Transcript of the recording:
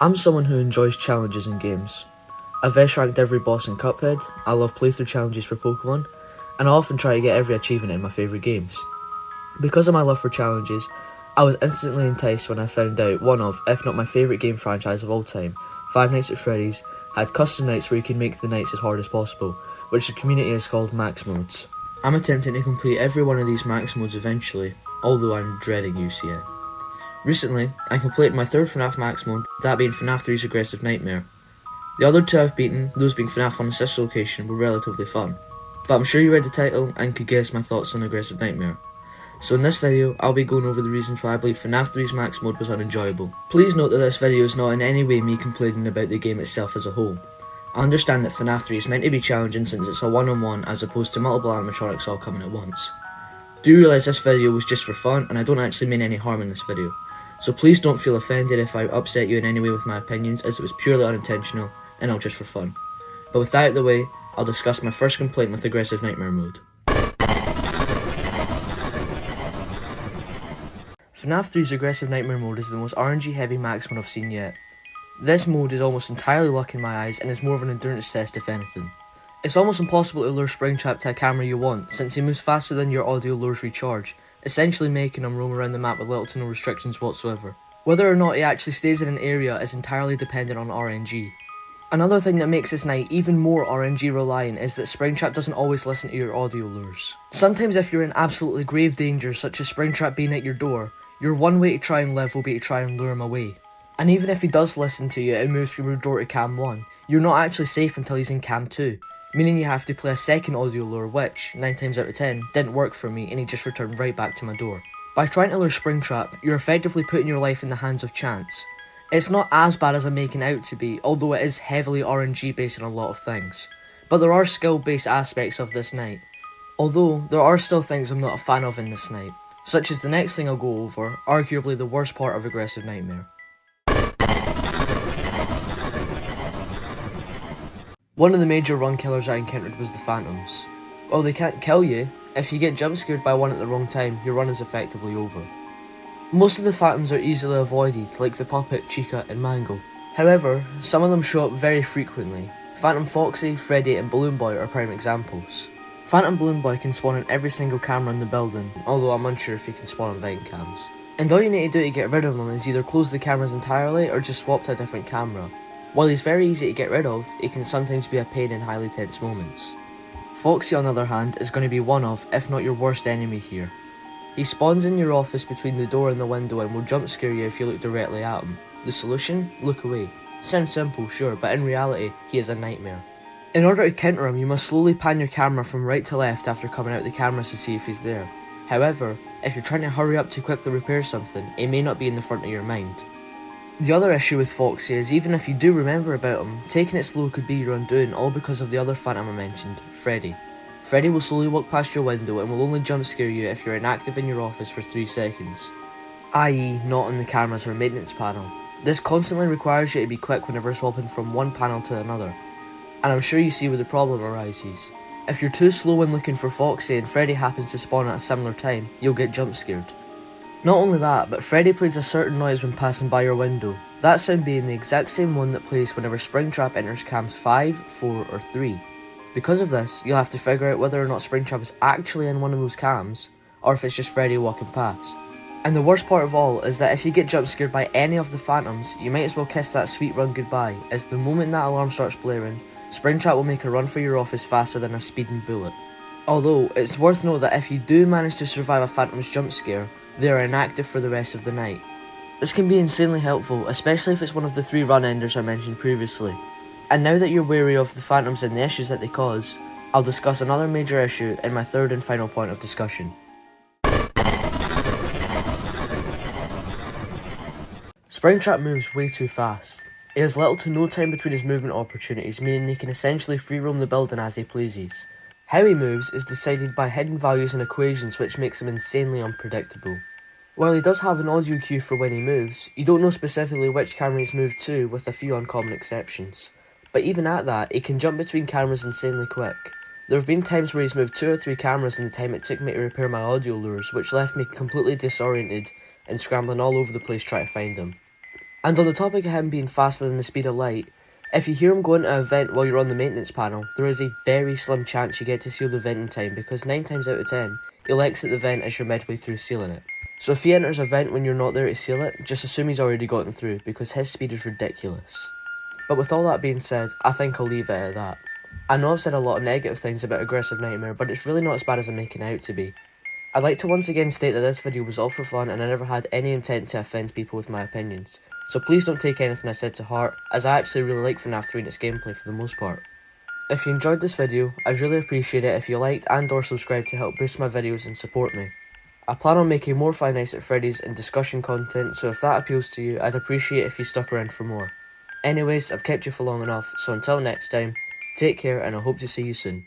I'm someone who enjoys challenges in games. I've S-ranked every boss in Cuphead, I love playthrough challenges for Pokemon, and I often try to get every achievement in my favourite games. Because of my love for challenges, I was instantly enticed when I found out one of, if not my favourite game franchise of all time, Five Nights at Freddy's, had custom nights where you can make the nights as hard as possible, which the community has called max modes. I'm attempting to complete every one of these max modes eventually, although I'm dreading UCN. Recently, I completed my third FNaF max mode, that being FNaF 3's Aggressive Nightmare. The other two I've beaten, those being FNaF on a sister location, were relatively fun. But I'm sure you read the title and could guess my thoughts on Aggressive Nightmare. So in this video, I'll be going over the reasons why I believe FNaF 3's max mode was unenjoyable. Please note that this video is not in any way me complaining about the game itself as a whole. I understand that FNaF 3 is meant to be challenging since it's a one-on-one as opposed to multiple animatronics all coming at once. Do realise this video was just for fun and I don't actually mean any harm in this video. So please don't feel offended if I upset you in any way with my opinions, as it was purely unintentional and all just for fun. But with that out of the way, I'll discuss my first complaint with Aggressive Nightmare mode. FNaF 3's Aggressive Nightmare mode is the most RNG heavy max mode I've seen yet. This mode is almost entirely luck in my eyes and is more of an endurance test if anything. It's almost impossible to lure Springtrap to a camera you want, since he moves faster than your audio lures recharge, essentially making him roam around the map with little to no restrictions whatsoever. Whether or not he actually stays in an area is entirely dependent on RNG. Another thing that makes this night even more RNG reliant is that Springtrap doesn't always listen to your audio lures. Sometimes if you're in absolutely grave danger, such as Springtrap being at your door, your one way to try and live will be to try and lure him away. And even if he does listen to you and moves from your door to cam 1, you're not actually safe until he's in cam 2. Meaning you have to play a second audio lure which, 9 times out of 10, didn't work for me and he just returned right back to my door. By trying to lure Springtrap, you're effectively putting your life in the hands of chance. It's not as bad as I'm making out to be, although it is heavily RNG based on a lot of things. But there are skill based aspects of this night. Although, there are still things I'm not a fan of in this night, such as the next thing I'll go over, arguably the worst part of Aggressive Nightmare. One of the major run killers I encountered was the Phantoms. While they can't kill you, if you get jump scared by one at the wrong time, your run is effectively over. Most of the Phantoms are easily avoided, like the Puppet, Chica and Mango. However, some of them show up very frequently. Phantom Foxy, Freddy and Balloon Boy are prime examples. Phantom Balloon Boy can spawn in every single camera in the building, although I'm unsure if he can spawn on vent cams. And all you need to do to get rid of him is either close the cameras entirely or just swap to a different camera. While he's very easy to get rid of, he can sometimes be a pain in highly tense moments. Foxy on the other hand is going to be one of, if not your worst enemy here. He spawns in your office between the door and the window and will jump scare you if you look directly at him. The solution? Look away. Sounds simple, sure, but in reality, he is a nightmare. In order to counter him, you must slowly pan your camera from right to left after coming out the cameras to see if he's there. However, if you're trying to hurry up to quickly repair something, it may not be in the front of your mind. The other issue with Foxy is even if you do remember about him, taking it slow could be your undoing, all because of the other Phantom I mentioned, Freddy. Freddy will slowly walk past your window and will only jump scare you if you're inactive in your office for 3 seconds, i.e. not on the cameras or maintenance panel. This constantly requires you to be quick whenever swapping from one panel to another, and I'm sure you see where the problem arises. If you're too slow when looking for Foxy and Freddy happens to spawn at a similar time, you'll get jump scared. Not only that, but Freddy plays a certain noise when passing by your window, that sound being the exact same one that plays whenever Springtrap enters cams 5, 4 or 3. Because of this, you'll have to figure out whether or not Springtrap is actually in one of those cams, or if it's just Freddy walking past. And the worst part of all is that if you get jump scared by any of the Phantoms, you might as well kiss that sweet run goodbye, as the moment that alarm starts blaring, Springtrap will make a run for your office faster than a speeding bullet. Although, it's worth noting that if you do manage to survive a Phantom's jump scare, they are inactive for the rest of the night. This can be insanely helpful, especially if it's one of the 3 run enders I mentioned previously. And now that you're wary of the Phantoms and the issues that they cause, I'll discuss another major issue in my third and final point of discussion. Springtrap moves way too fast. He has little to no time between his movement opportunities, meaning he can essentially free roam the building as he pleases. How he moves is decided by hidden values and equations, which makes him insanely unpredictable. While he does have an audio cue for when he moves, you don't know specifically which camera he's moved to, with a few uncommon exceptions. But even at that, he can jump between cameras insanely quick. There have been times where he's moved 2 or 3 cameras in the time it took me to repair my audio lures, which left me completely disoriented and scrambling all over the place trying to find him. And on the topic of him being faster than the speed of light, if you hear him go into an event while you're on the maintenance panel, there is a very slim chance you get to seal the vent in time, because 9 times out of 10, he'll exit the vent as you're midway through sealing it. So if he enters a vent when you're not there to seal it, just assume he's already gotten through, because his speed is ridiculous. But with all that being said, I think I'll leave it at that. I know I've said a lot of negative things about Aggressive Nightmare, but it's really not as bad as I'm making it out to be. I'd like to once again state that this video was all for fun and I never had any intent to offend people with my opinions. So please don't take anything I said to heart, as I actually really like FNaF 3 and its gameplay for the most part. If you enjoyed this video, I'd really appreciate it if you liked and or subscribed to help boost my videos and support me. I plan on making more Five Nights at Freddy's and discussion content, so if that appeals to you, I'd appreciate if you stuck around for more. Anyways, I've kept you for long enough, so until next time, take care and I hope to see you soon.